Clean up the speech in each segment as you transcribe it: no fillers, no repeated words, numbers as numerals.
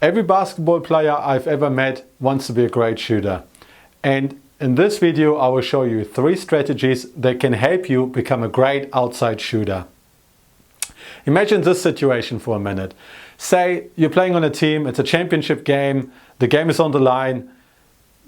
Every basketball player I've ever met wants to be a great shooter. And in this video, I will show you 3 strategies that can help you become a great outside shooter. Imagine this situation for a minute. Say you're playing on a team, it's a championship game, the game is on the line,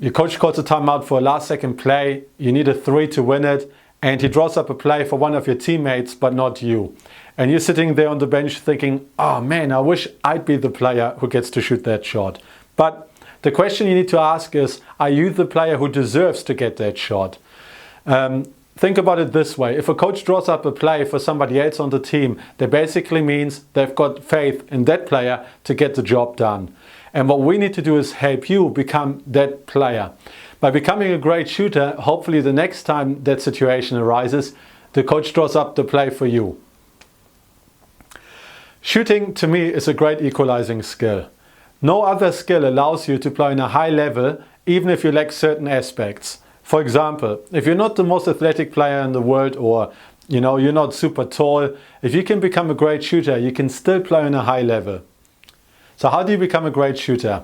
your coach calls a timeout for a last second play, you need a 3 to win it, and he draws up a play for one of your teammates but not you. And you're sitting there on the bench thinking, oh man, I wish I'd be the player who gets to shoot that shot. But the question you need to ask is, are you the player who deserves to get that shot? Think about it this way. If a coach draws up a play for somebody else on the team, that basically means they've got faith in that player to get the job done. And what we need to do is help you become that player. By becoming a great shooter, hopefully the next time that situation arises, the coach draws up the play for you. Shooting, to me, is a great equalizing skill. No other skill allows you to play on a high level, even if you lack certain aspects. For example, if you're not the most athletic player in the world, or you're not super tall, if you can become a great shooter, you can still play on a high level. So how do you become a great shooter?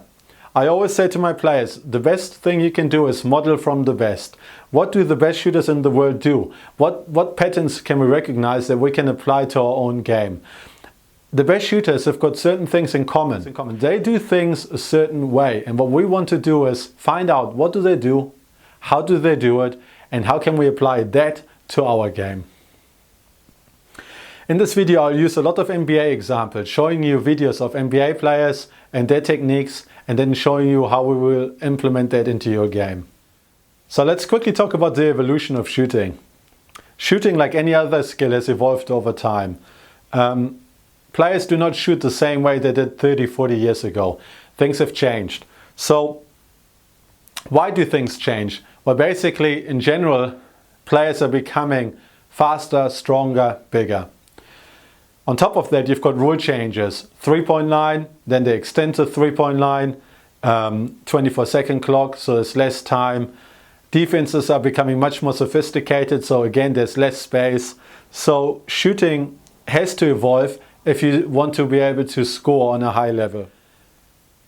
I always say to my players, the best thing you can do is model from the best. What do the best shooters in the world do? What patterns can we recognize that we can apply to our own game? The best shooters have got certain things in common. They do things a certain way, and what we want to do is find out what do they do, how do they do it, and how can we apply that to our game. In this video I'll use a lot of NBA examples, showing you videos of NBA players and their techniques, and then showing you how we will implement that into your game. So let's quickly talk about the evolution of shooting. Shooting, like any other skill, has evolved over time. Players do not shoot the same way they did 30, 40 years ago. Things have changed. So why do things change? Well, basically, in general, players are becoming faster, stronger, bigger. On top of that, you've got rule changes. 3-point line, then they extend the 3-point line, 24-second clock, so there's less time. Defenses are becoming much more sophisticated, so again, there's less space. So shooting has to evolve if you want to be able to score on a high level.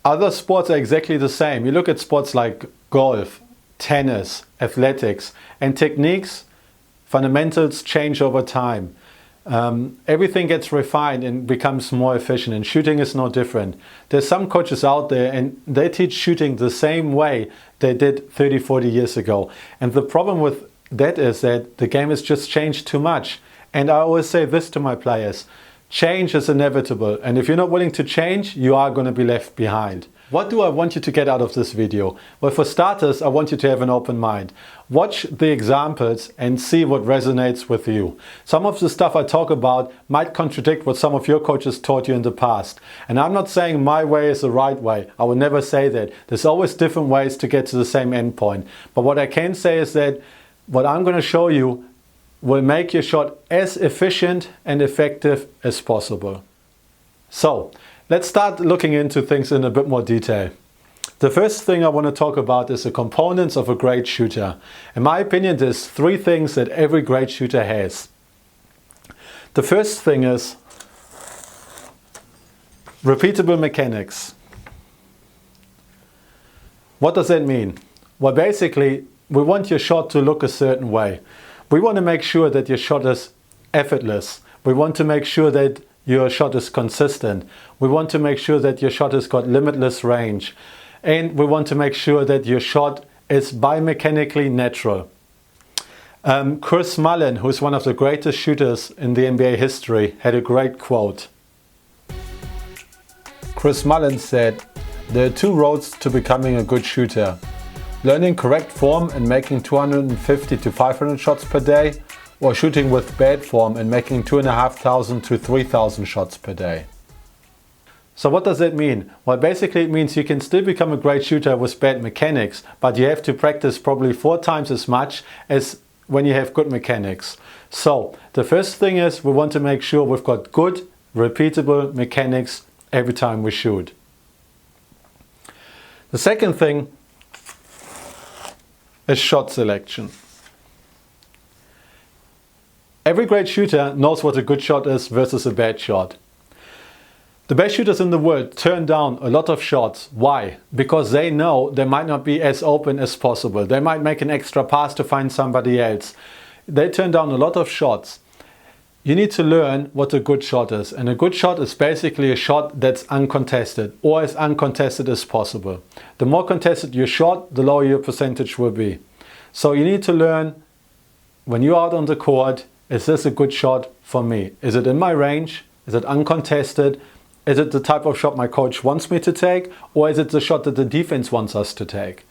Other sports are exactly the same. You look at sports like golf, tennis, athletics, and techniques, fundamentals change over time. Everything gets refined and becomes more efficient, and shooting is no different. There's some coaches out there and they teach shooting the same way they did 30, 40 years ago. And the problem with that is that the game has just changed too much. And I always say this to my players: change is inevitable, and if you're not willing to change, you are going to be left behind. What do I want you to get out of this video? Well, for starters, I want you to have an open mind. Watch the examples and see what resonates with you. Some of the stuff I talk about might contradict what some of your coaches taught you in the past. And I'm not saying my way is the right way. I will never say that. There's always different ways to get to the same end point. But what I can say is that what I'm going to show you will make your shot as efficient and effective as possible. So, let's start looking into things in a bit more detail. The first thing I want to talk about is the components of a great shooter. In my opinion, there's 3 things that every great shooter has. The first thing is repeatable mechanics. What does that mean? Well, basically, we want your shot to look a certain way. We want to make sure that your shot is effortless. We want to make sure that your shot is consistent. We want to make sure that your shot has got limitless range. And we want to make sure that your shot is biomechanically natural. Chris Mullin, who's one of the greatest shooters in the NBA history, had a great quote. Chris Mullin said, "There are 2 roads to becoming a good shooter. Learning correct form and making 250 to 500 shots per day, or shooting with bad form and making 2,500 to 3,000 shots per day." So what does that mean? Well, basically it means you can still become a great shooter with bad mechanics, but you have to practice probably 4 times as much as when you have good mechanics. So the first thing is we want to make sure we've got good, repeatable mechanics every time we shoot. The second thing is shot selection. Every great shooter knows what a good shot is versus a bad shot. The best shooters in the world turn down a lot of shots. Why? Because they know they might not be as open as possible. They might make an extra pass to find somebody else. They turn down a lot of shots. You need to learn what a good shot is. And a good shot is basically a shot that's uncontested, or as uncontested as possible. The more contested your shot, the lower your percentage will be. So you need to learn, when you're out on the court, is this a good shot for me? Is it in my range? Is it uncontested? Is it the type of shot my coach wants me to take? Or is it the shot that the defense wants us to take?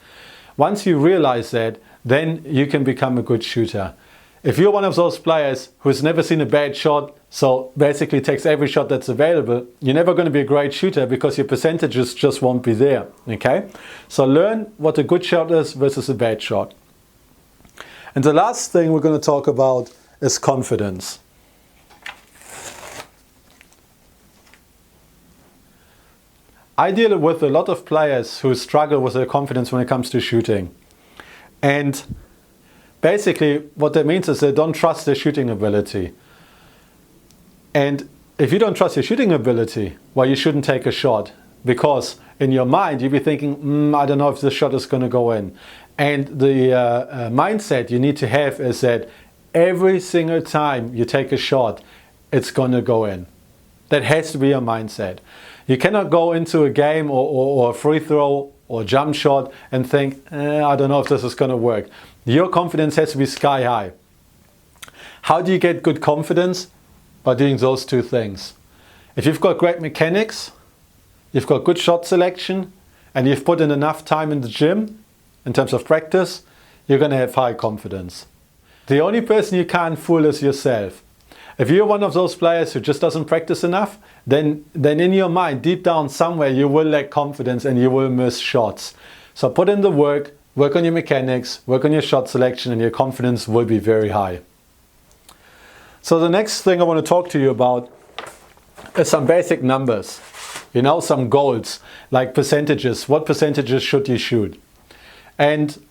Once you realize that, then you can become a good shooter. If you're one of those players who's never seen a bad shot, so basically takes every shot that's available, you're never going to be a great shooter because your percentages just won't be there. Okay? So learn what a good shot is versus a bad shot. And the last thing we're going to talk about is confidence. I deal with a lot of players who struggle with their confidence when it comes to shooting. And basically what that means is they don't trust their shooting ability. And if you don't trust your shooting ability, well, you shouldn't take a shot. Because in your mind, you'll be thinking, I don't know if this shot is going to go in. And the mindset you need to have is that every single time you take a shot, it's going to go in. That has to be your mindset. You cannot go into a game or a free throw or jump shot and think, I don't know if this is going to work. Your confidence has to be sky high. How do you get good confidence? By doing those two things. If you've got great mechanics, you've got good shot selection, and you've put in enough time in the gym, in terms of practice, you're going to have high confidence. The only person you can't fool is yourself. If you're one of those players who just doesn't practice enough, then in your mind, deep down somewhere, you will lack confidence and you will miss shots. So put in the work on your mechanics, work on your shot selection, and your confidence will be very high. So the next thing I want to talk to you about is some basic numbers. You know, some goals, like percentages. What percentages should you shoot? And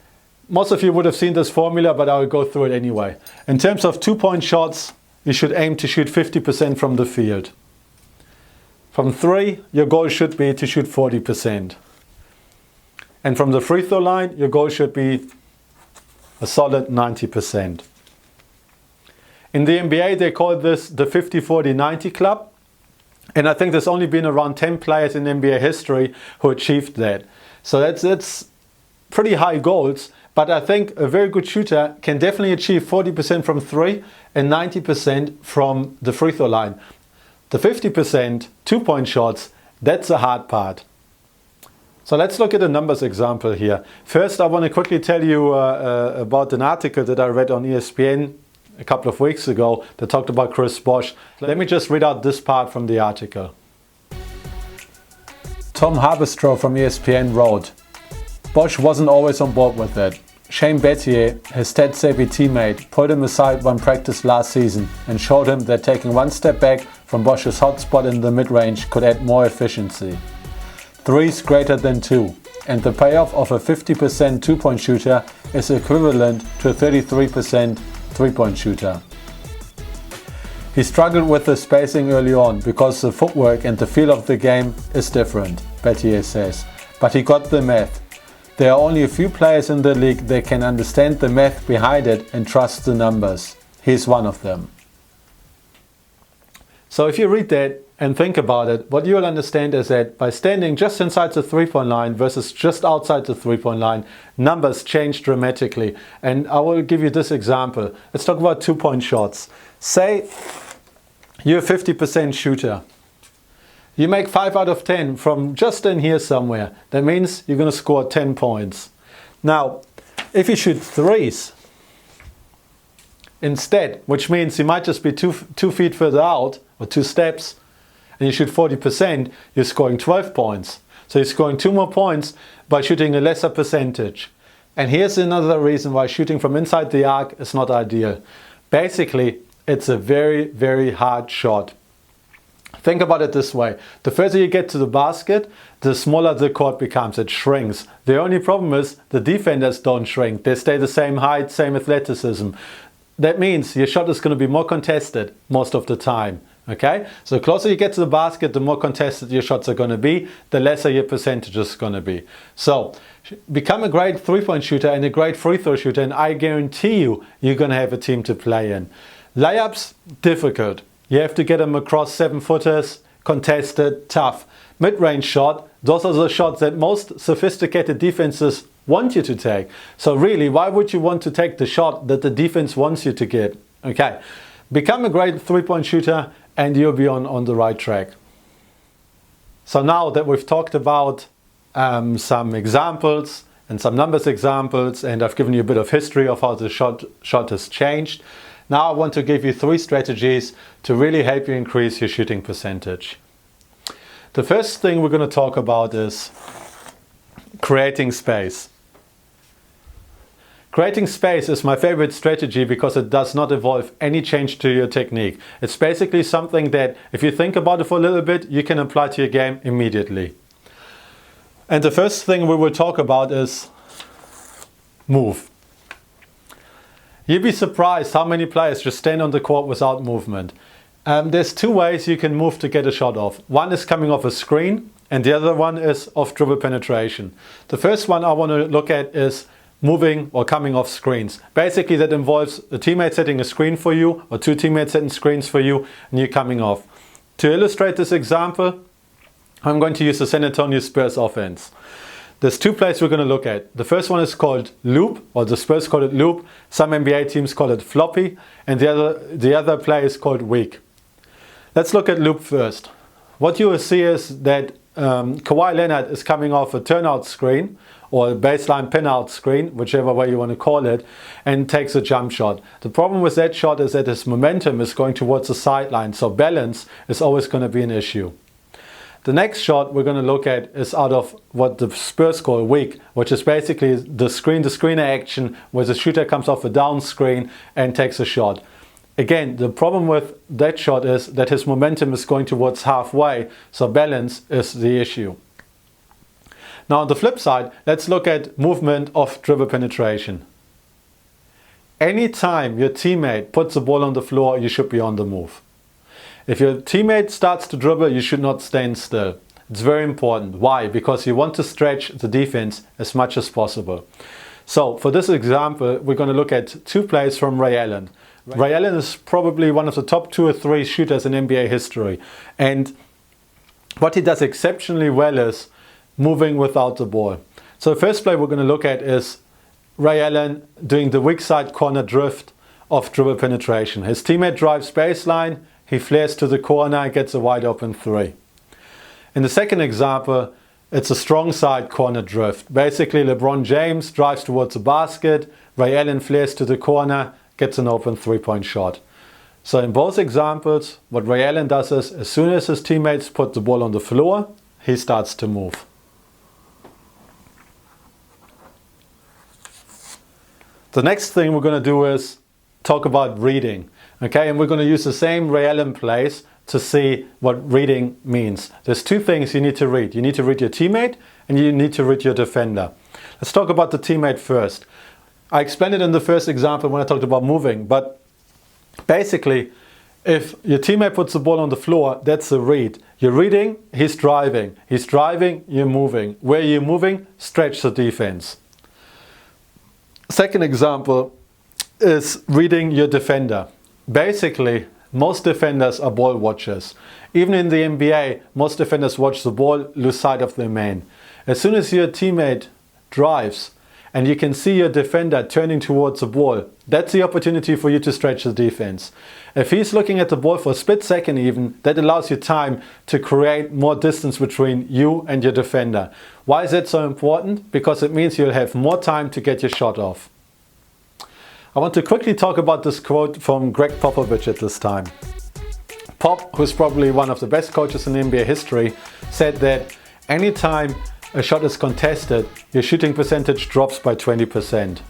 most of you would have seen this formula, but I will go through it anyway. In terms of 2-point shots, you should aim to shoot 50% from the field. From 3, your goal should be to shoot 40%. And from the free throw line, your goal should be a solid 90%. In the NBA, they call this the 50-40-90 club. And I think there's only been around 10 players in NBA history who achieved that. So that's pretty high goals. But I think a very good shooter can definitely achieve 40% from 3 and 90% from the free throw line. The 50% 2-point shots, that's the hard part. So let's look at a numbers example here. First, I want to quickly tell you about an article that I read on ESPN a couple of weeks ago that talked about Chris Bosh. Let me just read out this part from the article. Tom Haberstroh from ESPN wrote, Bosh wasn't always on board with it. Shane Battier, his stat-savvy teammate, pulled him aside one practice last season and showed him that taking one step back from Bosh's hotspot in the mid-range could add more efficiency. 3s greater than 2, and the payoff of a 50% 2-point shooter is equivalent to a 33% 3-point shooter. He struggled with the spacing early on because the footwork and the feel of the game is different, Battier says, but he got the math. There are only a few players in the league that can understand the math behind it and trust the numbers. He's one of them. So if you read that and think about it, what you'll understand is that by standing just inside the 3-point line versus just outside the 3-point line, numbers change dramatically. And I will give you this example. Let's talk about 2-point shots. Say you're a 50% shooter. You make 5 out of 10 from just in here somewhere. That means you're going to score 10 points. Now, if you shoot 3s instead, which means you might just be 2 feet further out, or 2 steps, and you shoot 40%, you're scoring 12 points. So you're scoring 2 more points by shooting a lesser percentage. And here's another reason why shooting from inside the arc is not ideal. Basically, it's a very, very hard shot. Think about it this way. The further you get to the basket, the smaller the court becomes. It shrinks. The only problem is the defenders don't shrink. They stay the same height, same athleticism. That means your shot is going to be more contested most of the time. Okay, so the closer you get to the basket, the more contested your shots are going to be, the lesser your percentage is going to be. So become a great three-point shooter and a great free throw shooter, and I guarantee you, you're going to have a team to play in. Layups, difficult. You have to get them across 7-footers, contested, tough. Mid-range shot, those are the shots that most sophisticated defenses want you to take. So really, why would you want to take the shot that the defense wants you to get? Okay, become a great three-point shooter and you'll be on the right track. So now that we've talked about some examples and some numbers examples, and I've given you a bit of history of how the shot has changed, now I want to give you 3 strategies to really help you increase your shooting percentage. The first thing we're going to talk about is creating space. Creating space is my favorite strategy because it does not involve any change to your technique. It's basically something that, if you think about it for a little bit, you can apply to your game immediately. And the first thing we will talk about is move. You'd be surprised how many players just stand on the court without movement. There's 2 ways you can move to get a shot off. One is coming off a screen and the other one is off dribble penetration. The first one I want to look at is moving or coming off screens. Basically that involves a teammate setting a screen for you or 2 teammates setting screens for you and you coming off. To illustrate this example, I'm going to use the San Antonio Spurs offense. There's 2 plays we're going to look at. The first one is called loop, or the Spurs call it loop. Some NBA teams call it floppy, and the other play is called weak. Let's look at loop first. What you will see is that Kawhi Leonard is coming off a turnout screen or a baseline pin-out screen, whichever way you want to call it, and takes a jump shot. The problem with that shot is that his momentum is going towards the sideline, so balance is always going to be an issue. The next shot we're going to look at is out of what the Spurs call weak, which is basically the screen-to-screener action where the shooter comes off a down screen and takes a shot. Again, the problem with that shot is that his momentum is going towards halfway, so balance is the issue. Now on the flip side, let's look at movement off dribble penetration. Anytime your teammate puts the ball on the floor, you should be on the move. If your teammate starts to dribble, you should not stand still. It's very important. Why? Because you want to stretch the defense as much as possible. So for this example, we're going to look at 2 plays from Ray Allen. Ray Allen is probably one of the top 2 or 3 shooters in NBA history. And what he does exceptionally well is moving without the ball. So the first play we're going to look at is Ray Allen doing the weak side corner drift off dribble penetration. His teammate drives baseline, he flares to the corner and gets a wide open 3. In the second example, it's a strong side corner drift. Basically, LeBron James drives towards the basket, Ray Allen flares to the corner, gets an open 3-point shot. So in both examples, what Ray Allen does is, as soon as his teammates put the ball on the floor, he starts to move. The next thing we're going to do is talk about reading. Okay, and we're going to use the same Ray Allen plays to see what reading means. There's 2 things you need to read. You need to read your teammate and you need to read your defender. Let's talk about the teammate first. I explained it in the first example when I talked about moving, but basically, if your teammate puts the ball on the floor, that's a read. You're reading, he's driving. He's driving, you're moving. Where you're moving, stretch the defense. Second example is reading your defender. Basically, most defenders are ball watchers. Even in the NBA, most defenders watch the ball, lose sight of their man. As soon as your teammate drives and you can see your defender turning towards the ball, that's the opportunity for you to stretch the defense. If he's looking at the ball for a split second even, that allows you time to create more distance between you and your defender. Why is that so important? Because it means you'll have more time to get your shot off. I want to quickly talk about this quote from Greg Popovich at this time. Pop, who's probably one of the best coaches in NBA history, said that anytime a shot is contested, your shooting percentage drops by 20%.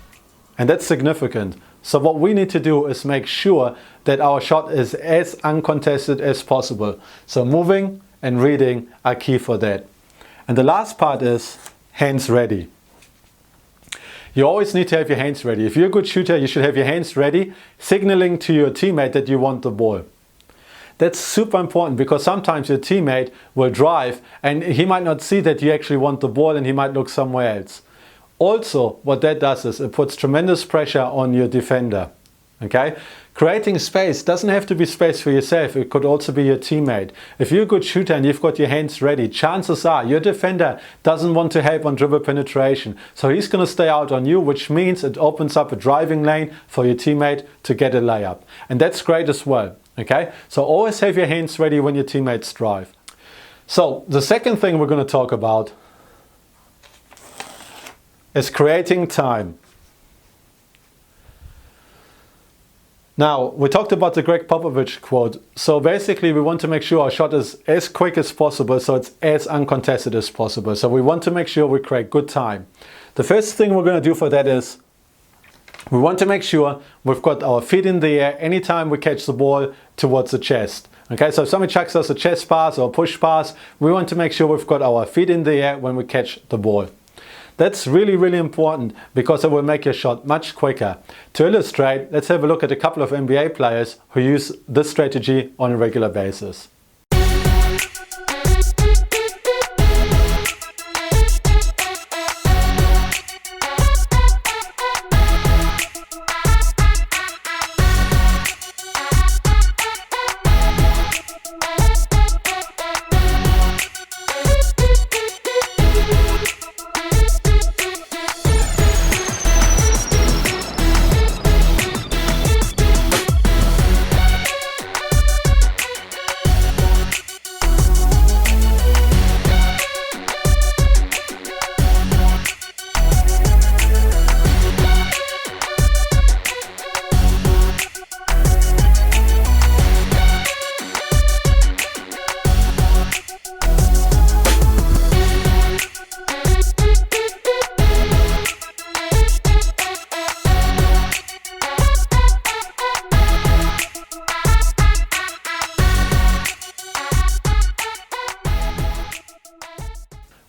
And that's significant. So what we need to do is make sure that our shot is as uncontested as possible. So moving and reading are key for that. And the last part is hands ready. You always need to have your hands ready. If you're a good shooter, you should have your hands ready, signaling to your teammate that you want the ball. That's super important because sometimes your teammate will drive and he might not see that you actually want the ball and he might look somewhere else. Also, what that does is it puts tremendous pressure on your defender. Okay? Creating space doesn't have to be space for yourself, it could also be your teammate. If you're a good shooter and you've got your hands ready, chances are your defender doesn't want to help on dribble penetration. So he's going to stay out on you, which means it opens up a driving lane for your teammate to get a layup. And that's great as well. Okay? So always have your hands ready when your teammates drive. So the second thing we're going to talk about is creating time. Now, we talked about the Greg Popovich quote. So basically we want to make sure our shot is as quick as possible, so it's as uncontested as possible. So we want to make sure we create good time. The first thing we're going to do for that is we want to make sure we've got our feet in the air anytime we catch the ball towards the chest. Okay, so if somebody chucks us a chest pass or a push pass, we want to make sure we've got our feet in the air when we catch the ball. That's really, really important because it will make your shot much quicker. To illustrate, let's have a look at a couple of NBA players who use this strategy on a regular basis.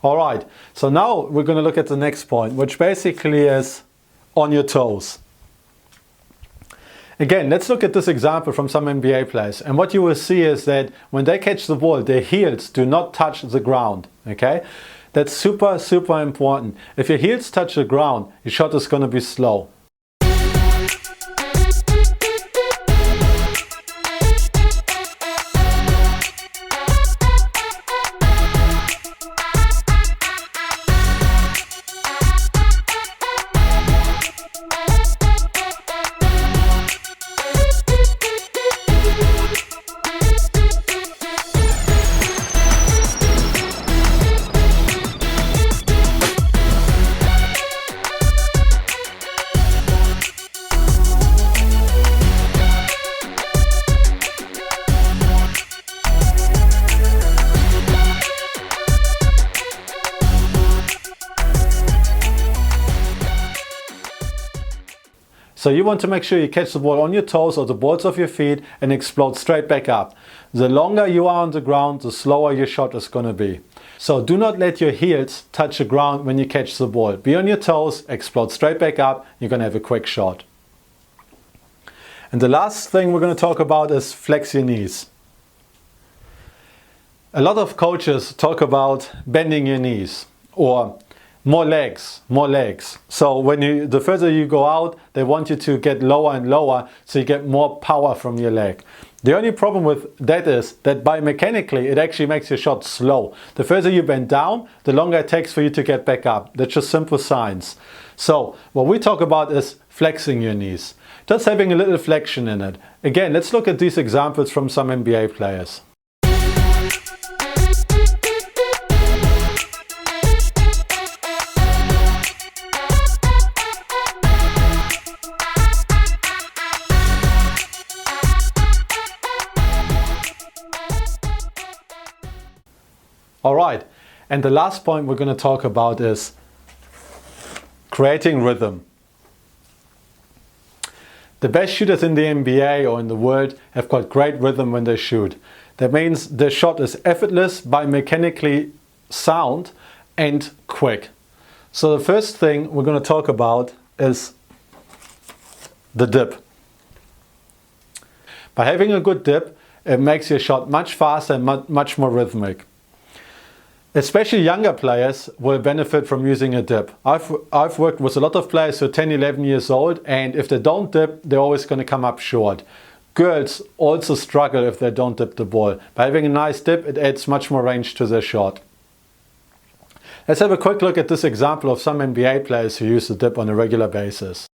Alright, so now we're going to look at the next point, which basically is on your toes. Again, let's look at this example from some NBA players. And what you will see is that when they catch the ball, their heels do not touch the ground. Okay? That's super, super important. If your heels touch the ground, your shot is going to be slow. So you want to make sure you catch the ball on your toes or the balls of your feet and explode straight back up. The longer you are on the ground, the slower your shot is going to be. So do not let your heels touch the ground when you catch the ball. Be on your toes, explode straight back up, you're going to have a quick shot. And the last thing we're going to talk about is flex your knees. A lot of coaches talk about bending your knees or more legs. So the further you go out, they want you to get lower and lower so you get more power from your leg. The only problem with that is that biomechanically it actually makes your shot slow. The further you bend down, the longer it takes for you to get back up. That's just simple science. So what we talk about is flexing your knees. Just having a little flexion in it. Again, let's look at these examples from some NBA players. Alright, and the last point we're going to talk about is creating rhythm. The best shooters in the NBA or in the world have got great rhythm when they shoot. That means their shot is effortless, biomechanically sound and quick. So the first thing we're going to talk about is the dip. By having a good dip, it makes your shot much faster and much more rhythmic. Especially younger players will benefit from using a dip. I've worked with a lot of players who are 10, 11 years old, and if they don't dip, they're always going to come up short. Girls also struggle if they don't dip the ball. By having a nice dip, it adds much more range to their shot. Let's have a quick look at this example of some NBA players who use the dip on a regular basis.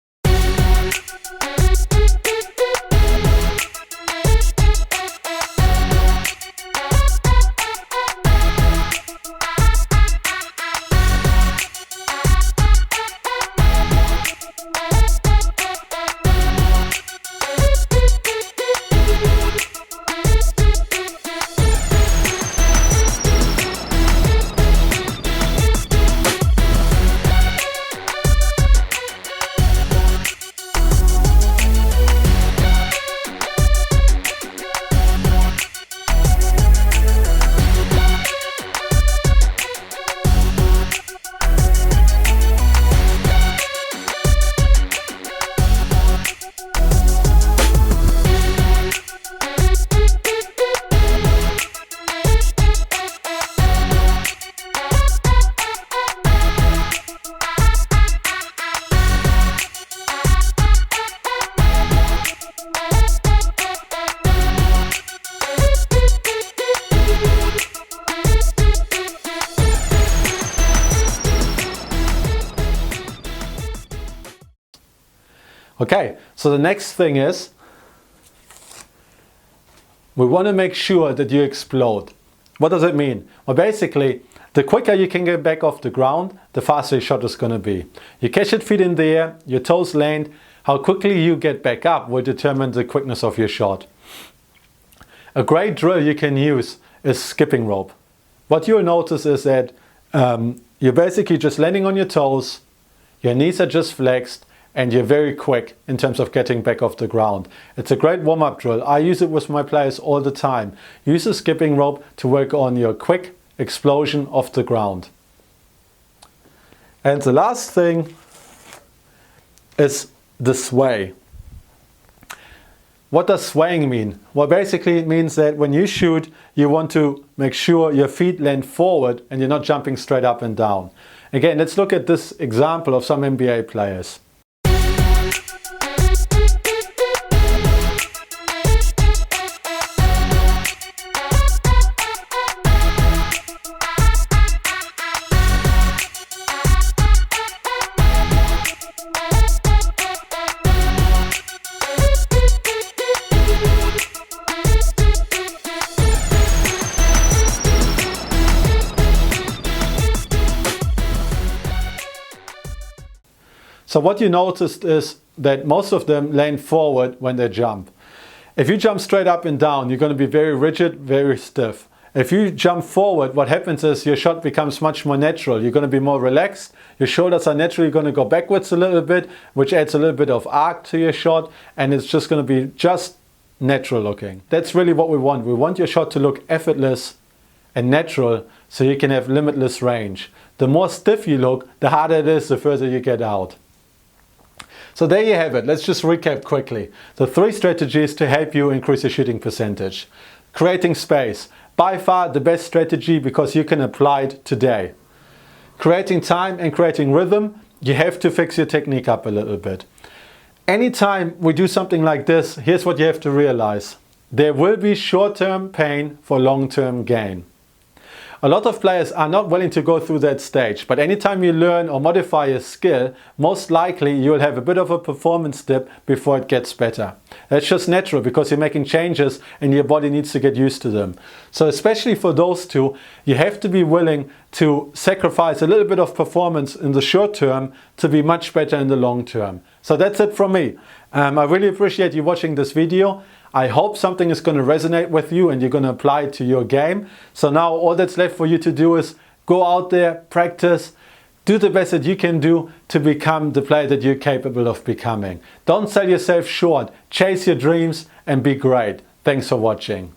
Okay, so the next thing is we want to make sure that you explode. What does it mean? Well, basically, the quicker you can get back off the ground, the faster your shot is going to be. You catch your feet in the air, your toes land, how quickly you get back up will determine the quickness of your shot. A great drill you can use is skipping rope. What you'll notice is that you're basically just landing on your toes, your knees are just flexed, and you're very quick in terms of getting back off the ground. It's a great warm-up drill. I use it with my players all the time. Use a skipping rope to work on your quick explosion off the ground. And the last thing is the sway. What does swaying mean? Well, basically it means that when you shoot, you want to make sure your feet land forward and you're not jumping straight up and down. Again, let's look at this example of some NBA players. So what you noticed is that most of them land forward when they jump. If you jump straight up and down, you're going to be very rigid, very stiff. If you jump forward, what happens is your shot becomes much more natural. You're going to be more relaxed. Your shoulders are naturally going to go backwards a little bit, which adds a little bit of arc to your shot, and it's just going to be just natural looking. That's really what we want. We want your shot to look effortless and natural so you can have limitless range. The more stiff you look, the harder it is the further you get out. So there you have it. Let's just recap quickly. The 3 strategies to help you increase your shooting percentage. Creating space. By far the best strategy because you can apply it today. Creating time and creating rhythm. You have to fix your technique up a little bit. Anytime we do something like this, here's what you have to realize. There will be short-term pain for long-term gain. A lot of players are not willing to go through that stage, but anytime you learn or modify a skill, most likely you'll have a bit of a performance dip before it gets better. That's just natural because you're making changes and your body needs to get used to them. So especially for those two, you have to be willing to sacrifice a little bit of performance in the short term to be much better in the long term. So that's it from me. I really appreciate you watching this video. I hope something is going to resonate with you and you're going to apply it to your game. So now all that's left for you to do is go out there, practice, do the best that you can do to become the player that you're capable of becoming. Don't sell yourself short, chase your dreams and be great. Thanks for watching.